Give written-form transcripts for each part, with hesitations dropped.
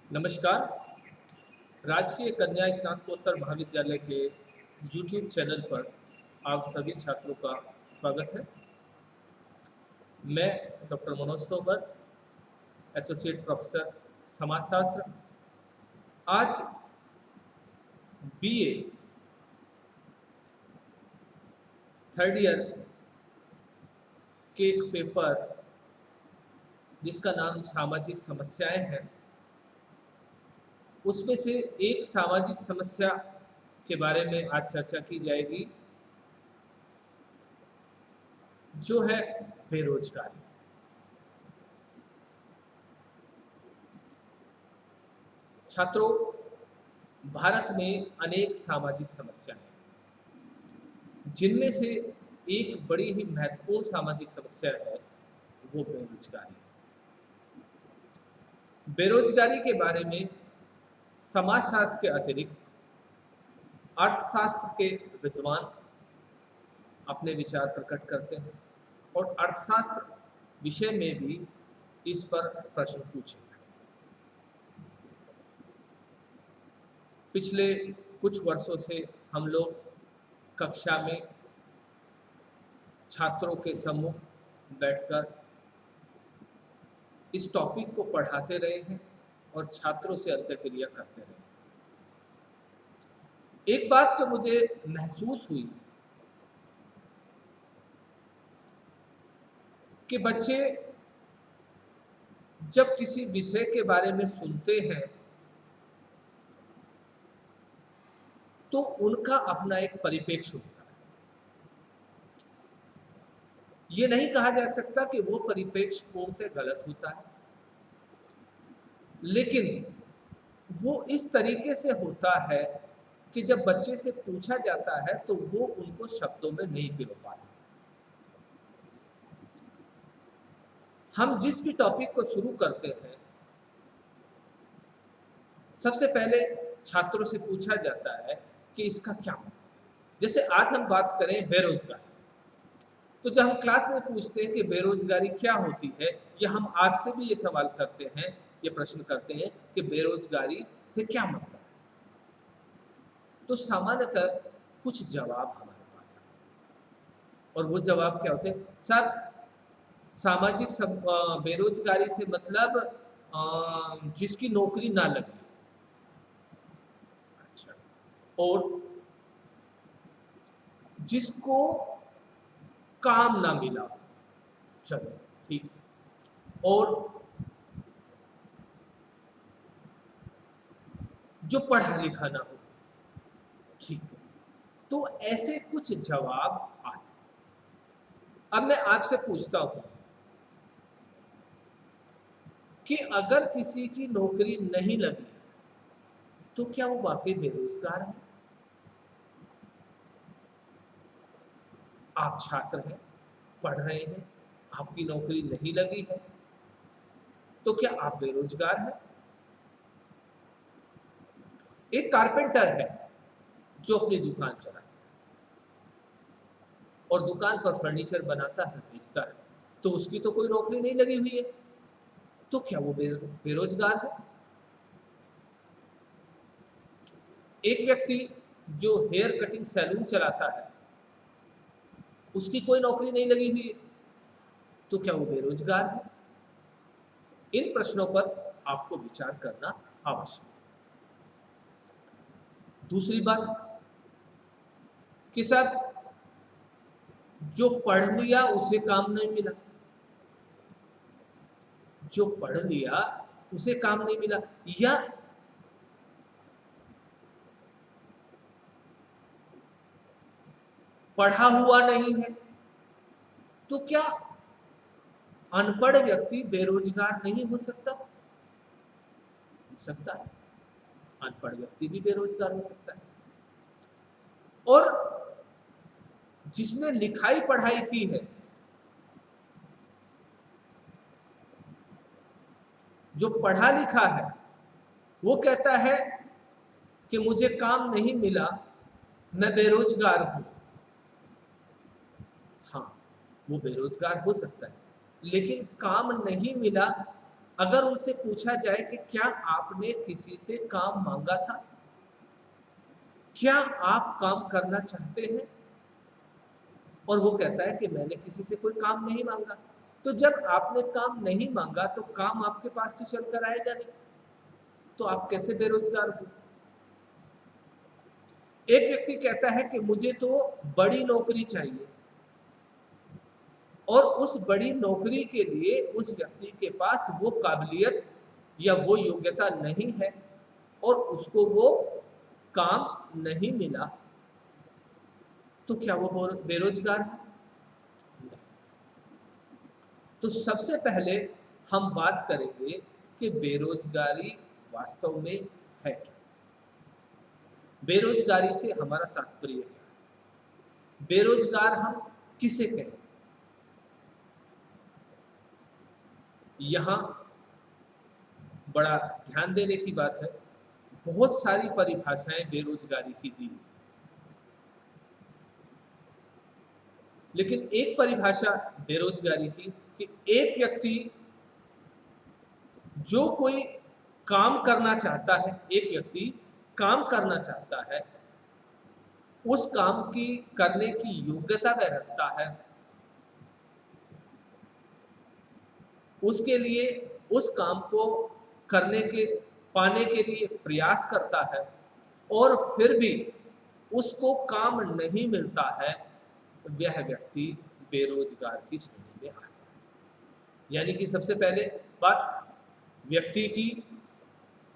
नमस्कार। राजकीय कन्या स्नातकोत्तर महाविद्यालय के यूट्यूब चैनल पर आप सभी छात्रों का स्वागत है। मैं doctor Manoj Tomar, associate professor समाजशास्त्र। आज बीए थर्ड ईयर के एक पेपर जिसका नाम सामाजिक समस्याएं है, उसमें से एक सामाजिक समस्या के बारे में आज चर्चा की जाएगी, जो है बेरोजगारी। छात्रों, भारत में अनेक सामाजिक समस्याएं हैं, जिनमें से एक बड़ी ही महत्वपूर्ण सामाजिक समस्या है, वो बेरोजगारी है। बेरोजगारी के बारे में समाजशास्त्र के अतिरिक्त अर्थशास्त्र के विद्वान अपने विचार प्रकट करते हैं और अर्थशास्त्र विषय में भी इस पर प्रश्न पूछे जाते हैं। पिछले कुछ वर्षों से हम लोग कक्षा में छात्रों के सम्मुख बैठकर इस टॉपिक को पढ़ाते रहे हैं और छात्रों से अंतःक्रिया करते रहे हैं। एक बात जो मुझे महसूस हुई कि बच्चे जब किसी विषय के बारे में सुनते हैं तो उनका अपना एक परिप्रेक्ष्य होता है। ये नहीं कहा जा सकता कि वो परिप्रेक्ष्य पूर्णतः गलत होता है, लेकिन वो इस तरीके से होता है कि जब बच्चे से पूछा जाता है तो वो उनको शब्दों में नहीं पिरो पाता। हम जिस भी टॉपिक को शुरू करते हैं, सबसे पहले छात्रों से पूछा जाता है कि इसका क्या मतलब है। जैसे आज हम बात करें बेरोजगारी, तो जब हम क्लास में पूछते हैं कि बेरोजगारी क्या होती है, या हम आपसे भी ये सवाल करते हैं, ये प्रश्न करते हैं कि बेरोजगारी से क्या मतलब है, तो सामान्यतः कुछ जवाब हमारे पास आते हैं। और वो जवाब क्या होते हैं? सर, बेरोजगारी से मतलब जिसकी नौकरी ना लगे। अच्छा। और जिसको काम ना मिला। चलो ठीक। और जो पढ़ा लिखा ना हो। ठीक है। तो ऐसे कुछ जवाब आते हैं। अब मैं आपसे पूछता हूं कि अगर किसी की नौकरी नहीं लगी तो क्या वो वाकई बेरोजगार है? आप छात्र हैं, पढ़ रहे हैं, आपकी नौकरी नहीं लगी है, तो क्या आप बेरोजगार हैं? एक कारपेंटर है जो अपनी दुकान चलाता है और दुकान पर फर्नीचर बनाता है, बेचता है, तो उसकी तो कोई नौकरी नहीं लगी हुई है, तो क्या वो बेरोजगार है? एक व्यक्ति जो हेयर कटिंग सैलून चलाता है, उसकी कोई नौकरी नहीं लगी हुई है, तो क्या वो बेरोजगार है? इन प्रश्नों पर आपको विचार करना आवश्यक है। दूसरी बात कि साहब, जो पढ़ लिया उसे काम नहीं मिला। जो पढ़ लिया उसे काम नहीं मिला, या पढ़ा हुआ नहीं है, तो क्या अनपढ़ व्यक्ति बेरोजगार नहीं हो सकता? हो सकता है, अनपढ़ व्यक्ति भी बेरोजगार हो सकता है। और जिसने लिखाई पढ़ाई की है, जो पढ़ा लिखा है, वो कहता है कि मुझे काम नहीं मिला, मैं बेरोजगार हूं। हाँ, वो बेरोजगार हो सकता है, लेकिन काम नहीं मिला अगर उनसे पूछा जाए कि क्या आपने किसी से काम मांगा था, क्या आप काम करना चाहते हैं, और वो कहता है कि मैंने किसी से कोई काम नहीं मांगा, तो जब आपने काम नहीं मांगा तो काम आपके पास तो चल कर आएगा नहीं, तो आप कैसे बेरोजगार हो। एक व्यक्ति कहता है कि मुझे तो बड़ी नौकरी चाहिए, और उस बड़ी नौकरी के लिए उस व्यक्ति के पास वो काबिलियत या वो योग्यता नहीं है, और उसको वो काम नहीं मिला, तो क्या वो बेरोजगार है? नहीं। तो सबसे पहले हम बात करेंगे कि बेरोजगारी वास्तव में है क्या। बेरोजगारी से हमारा तात्पर्य क्या है, बेरोजगार हम किसे कहें। यहां बड़ा ध्यान देने की बात है, बहुत सारी परिभाषाएं बेरोजगारी की दी हुई है, लेकिन एक परिभाषा बेरोजगारी की कि एक व्यक्ति जो कोई काम करना चाहता है, एक व्यक्ति काम करना चाहता है, उस काम की करने की योग्यता वह रखता है, उसके लिए उस काम को करने के पाने के लिए प्रयास करता है, और फिर भी उसको काम नहीं मिलता है, वह व्यक्ति बेरोजगार की श्रेणी में आता है। यानी कि सबसे पहले बात व्यक्ति की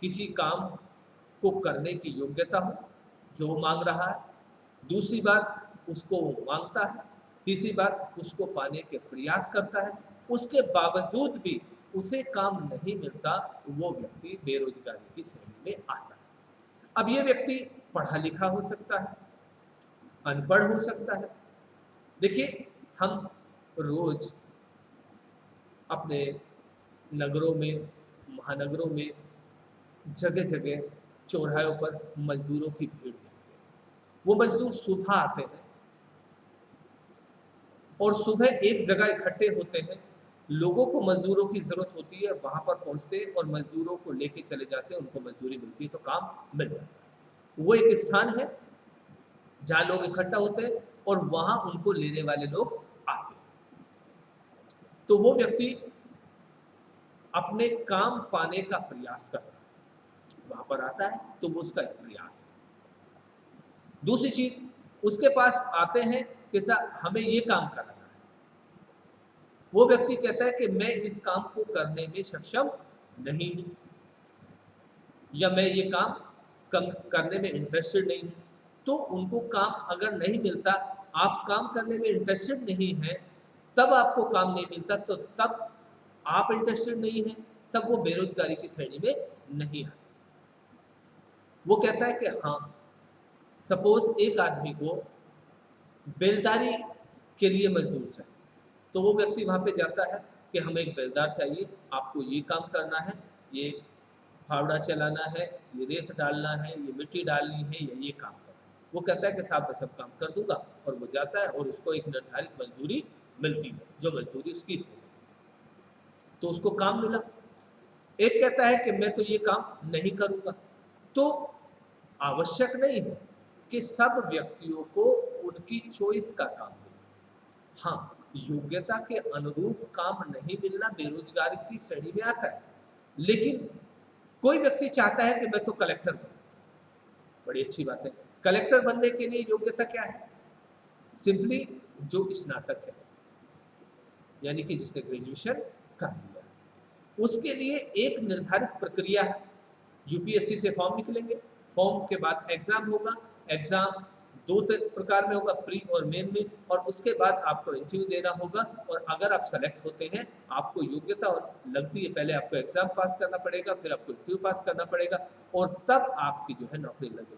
किसी काम को करने की योग्यता हो जो वो मांग रहा है, दूसरी बात उसको वो मांगता है, तीसरी बात उसको पाने के प्रयास करता है, उसके बावजूद भी उसे काम नहीं मिलता, वो व्यक्ति बेरोजगारी की श्रेणी में आता है। अब ये व्यक्ति पढ़ा लिखा हो सकता है, अनपढ़ हो सकता है। देखिए, हम रोज अपने नगरों में, महानगरों में जगह जगह चौराहों पर मजदूरों की भीड़ देखते हैं। वो मजदूर सुबह आते हैं और सुबह एक जगह इकट्ठे होते हैं, लोगों को मजदूरों की जरूरत होती है, वहां पर पहुंचते हैं और मजदूरों को लेके चले जाते हैं, उनको मजदूरी मिलती है तो काम मिल जाता है। वो एक स्थान है जहां लोग इकट्ठा होते हैं और वहां उनको लेने वाले लोग आते हैं। तो वो व्यक्ति अपने काम पाने का प्रयास करता है, वहां पर आता है तो वो उसका एक प्रयास है। दूसरी चीज, उसके पास आते हैं कि सर हमें ये काम करना है, वो व्यक्ति कहता है कि मैं इस काम को करने में सक्षम नहीं हूं, या मैं ये काम करने में इंटरेस्टेड नहीं हूं। तो उनको काम अगर नहीं मिलता, आप काम करने में इंटरेस्टेड नहीं है, तब आपको काम नहीं मिलता, तो तब आप इंटरेस्टेड नहीं है, तब वो बेरोजगारी की श्रेणी में नहीं आता। वो कहता है कि हाँ, सपोज एक आदमी को बेलदारी के लिए मजदूर चाहिए, तो वो व्यक्ति वहां पे जाता है कि हमें एक बेलदार चाहिए, आपको ये काम करना है, ये फावड़ा चलाना है, ये रेत डालना है, ये मिट्टी डालनी है, या ये काम करना है। वो कहता है कि साहब मैं सब काम कर दूंगा, और वो जाता है और उसको एक निर्धारित मजदूरी मिलती है, जो मजदूरी उसकी होती है, तो उसको काम मिला। एक कहता है कि मैं तो ये काम नहीं करूंगा। तो आवश्यक नहीं है कि सब व्यक्तियों को उनकी चॉइस का काम मिले। हाँ, योग्यता के अनुरूप काम नहीं मिलना बेरोजगारी की श्रेणी में आता है। लेकिन कोई व्यक्ति चाहता है कि मैं तो कलेक्टर बनूं, बड़ी अच्छी बात है। कलेक्टर बनने के लिए योग्यता क्या है? सिंपली जो स्नातक है, यानी कि जिसने ग्रेजुएशन कर लिया, उसके लिए एक निर्धारित प्रक्रिया है। यूपीएससी से फॉर्म निकलेंगे, फॉर्म के बाद एग्जाम होगा, एग्जाम दो प्रकार में होगा, प्री और मेन में, और उसके बाद आपको इंटरव्यू देना होगा, और अगर आप सेलेक्ट होते हैं, आपको योग्यता लगती है, पहले आपको एग्जाम पास करना पड़ेगा, फिर आपको इंटरव्यू पास करना पड़ेगा, और तब आपकी जो है नौकरी लगेगी।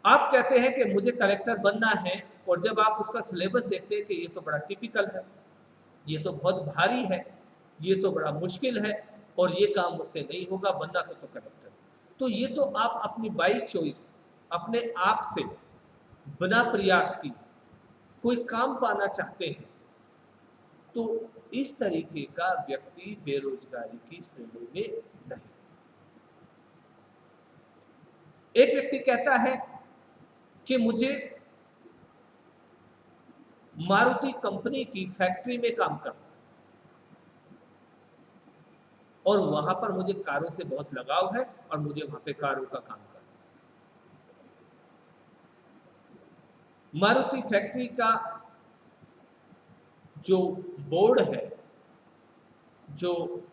आप कहते हैं कि मुझे कलेक्टर बनना है, और जब आप उसका सिलेबस देखते हैं कि ये तो बड़ा टिपिकल है, ये तो बहुत भारी है, ये तो बड़ा मुश्किल है, और ये काम मुझसे नहीं होगा, बनना तो कलेक्टर। तो ये तो आप अपनी बाई चॉइस, अपने आप से बिना प्रयास की कोई काम पाना चाहते हैं, तो इस तरीके का व्यक्ति बेरोजगारी की श्रेणी में नहीं। एक व्यक्ति कहता है कि मुझे मारुति कंपनी की फैक्ट्री में काम करना और वहां पर मुझे कारों से बहुत लगाव है और मुझे वहां पे कारों का काम करना। मारुति फैक्ट्री का जो बोर्ड है, जो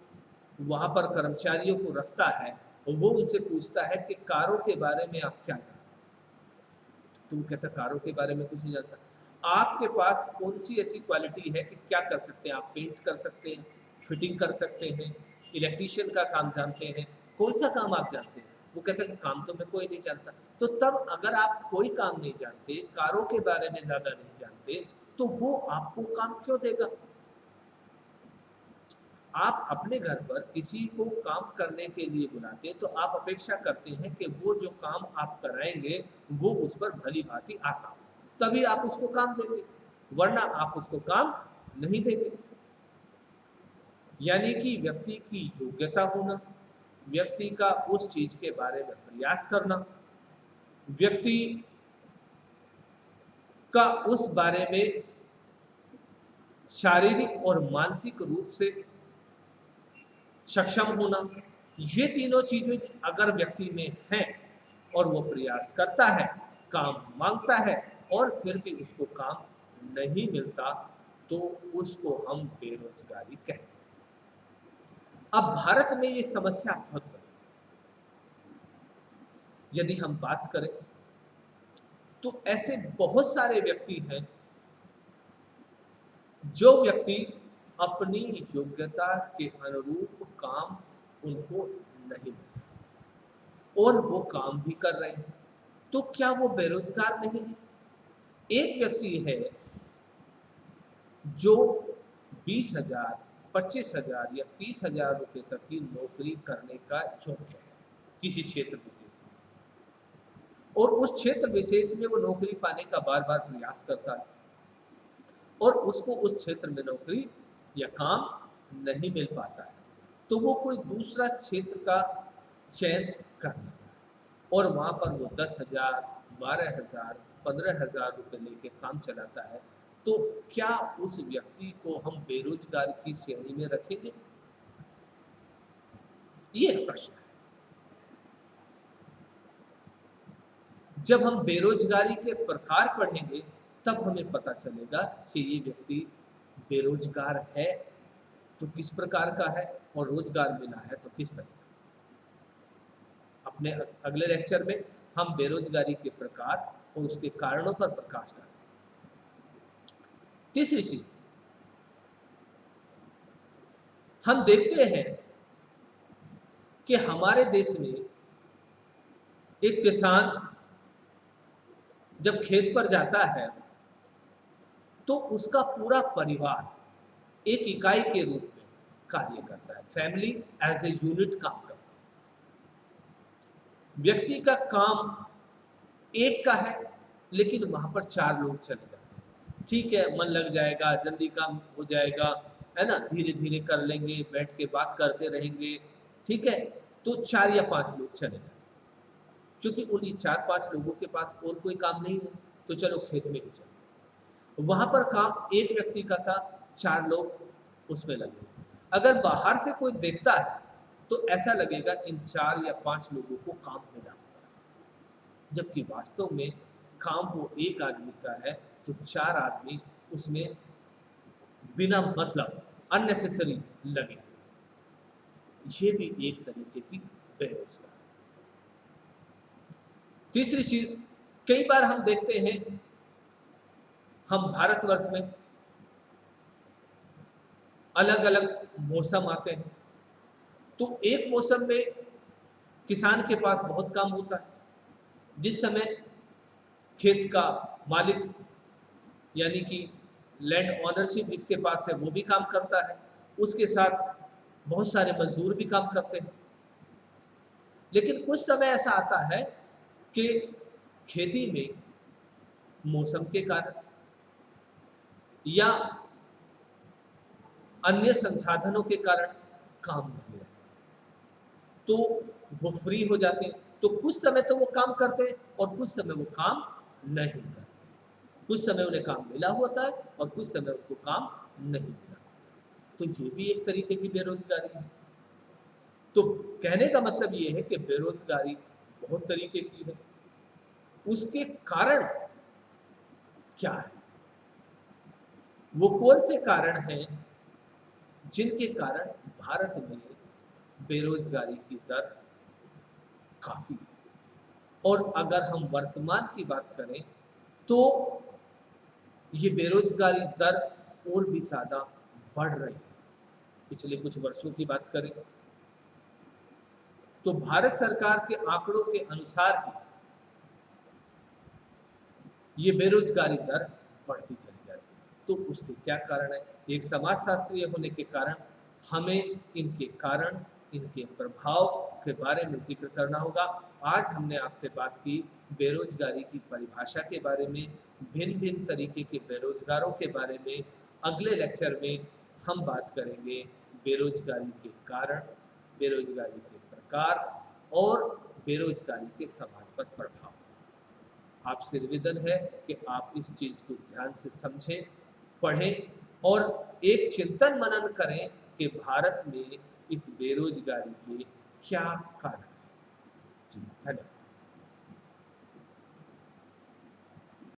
वहां पर कर्मचारियों को रखता है, वो उनसे पूछता है कि कारों के बारे में आप क्या जानते हैं। तो वो कहता है कारों के बारे में कुछ नहीं जानता। आपके पास कौन सी ऐसी क्वालिटी है कि क्या कर सकते हैं? आप पेंट कर सकते हैं, फिटिंग कर सकते हैं, इलेक्ट्रीशियन का काम जानते हैं, कौन सा काम आप जानते हैं? वो कहता है कि काम तो मैं कोई नहीं जानता। तो तब अगर आप कोई काम नहीं जानते, कारों के बारे में ज्यादा नहीं जानते, तो वो आपको काम क्यों देगा? आप अपने घर पर किसी को काम करने के लिए बुलाते हैं तो आप अपेक्षा करते हैं कि वो जो काम आप कराएंगे वो उस पर भली भांति आता हो, तभी आप उसको काम देंगे, वरना आप उसको काम नहीं देंगे। यानी कि व्यक्ति की योग्यता होना, व्यक्ति का उस चीज के बारे में प्रयास करना, व्यक्ति का उस बारे में शारीरिक और मानसिक रूप से सक्षम होना, ये तीनों चीजें अगर व्यक्ति में हैं और वो प्रयास करता है, काम मांगता है और फिर भी उसको काम नहीं मिलता, तो उसको हम बेरोजगारी कहते हैं। अब भारत में ये समस्या बहुत बड़ी है। यदि हम बात करें तो ऐसे बहुत सारे व्यक्ति हैं जो व्यक्ति अपनी योग्यता के अनुरूप काम उनको नहीं मिला और वो काम भी कर रहे हैं, तो क्या वो बेरोजगार नहीं है? एक व्यक्ति है जो 20,000, 25,000 या 30,000 रुपए तक की नौकरी करने का योग्य है किसी क्षेत्र विशेष में, और उस क्षेत्र विशेष में वो नौकरी पाने का बार बार प्रयास करता है और उसको उस क्षेत्र में नौकरी या काम नहीं मिल पाता है, तो वो कोई दूसरा क्षेत्र का चयन कर लेता है और वहां पर वो 10,000, 12,000, 15,000 रुपए लेके काम चलाता है। तो क्या उस व्यक्ति को हम बेरोजगार की श्रेणी में रखेंगे? ये एक प्रश्न है। जब हम बेरोजगारी के प्रकार पढ़ेंगे तब हमें पता चलेगा कि ये व्यक्ति बेरोजगार है तो किस प्रकार का है और रोजगार मिला है तो किस तरह का। अपने अगले लेक्चर में हम बेरोजगारी के प्रकार और उसके कारणों पर प्रकाश डालेंगे। तीसरी चीज, हम देखते हैं कि हमारे देश में एक किसान जब खेत पर जाता है तो उसका पूरा परिवार एक इकाई के रूप में कार्य करता है, फैमिली एज ए यूनिट काम करता है। व्यक्ति का काम एक का है लेकिन वहां पर 4 लोग चले जाते हैं। ठीक है, मन लग जाएगा, जल्दी काम हो जाएगा, है ना, धीरे धीरे कर लेंगे, बैठ के बात करते रहेंगे, ठीक है, तो 4 या 5 लोग चले जाते हैं क्योंकि उन्हीं 4-5 लोगों के पास और कोई काम नहीं है, तो चलो खेत में ही चलते। वहां पर काम एक व्यक्ति का था, 4 लोग उसमें लगे। अगर बाहर से कोई देखता है तो ऐसा लगेगा इन 4 या 5 लोगों को काम मिला, जबकि वास्तव में काम वो एक आदमी का है, तो 4 आदमी उसमें बिना मतलब अननेसेसरी लगे। ये भी एक तरीके की बेरोजगारी। तीसरी चीज, कई बार हम देखते हैं हम भारतवर्ष में अलग अलग मौसम आते हैं, तो एक मौसम में किसान के पास बहुत काम होता है, जिस समय खेत का मालिक यानी कि लैंड ऑनरशिप जिसके पास है वो भी काम करता है, उसके साथ बहुत सारे मजदूर भी काम करते हैं। लेकिन कुछ समय ऐसा आता है कि खेती में मौसम के कारण या अन्य संसाधनों के कारण काम नहीं रहता, तो वो फ्री हो जाते हैं। तो कुछ समय तो वो काम करते हैं और कुछ समय वो काम नहीं करते। कुछ समय उन्हें काम मिला होता है और कुछ समय उनको काम नहीं मिला होता। तो ये भी एक तरीके की बेरोजगारी है। तो कहने का मतलब ये है कि बेरोजगारी बहुत तरीके की है। उसके कारण क्या है? वो कौन से कारण हैं जिनके कारण भारत में बेरोजगारी की दर काफी है? और अगर हम वर्तमान की बात करें तो ये बेरोजगारी दर और भी ज्यादा बढ़ रही है। पिछले कुछ वर्षों की बात करें तो भारत सरकार के आंकड़ों के अनुसार ही ये बेरोजगारी दर बढ़ती चली जाती है। तो उसके क्या कारण है? एक समाजशास्त्री होने के कारण हमें इनके कारण, इनके प्रभाव के बारे में जिक्र करना होगा। आज हमने आपसे बात की बेरोजगारी की परिभाषा के बारे में, भिन्न भिन्न तरीके के बेरोजगारों के बारे में। अगले लेक्चर में हम बात करेंगे बेरोजगारी के कारण, बेरोजगारी के प्रकार और बेरोजगारी के समाज पर प्रभाव। आपसे निवेदन है कि आप इस चीज को ध्यान से समझें, पढ़ें और एक चिंतन मनन करें कि भारत में इस बेरोजगारी के क्या कारण हैं। जी धन्यवाद।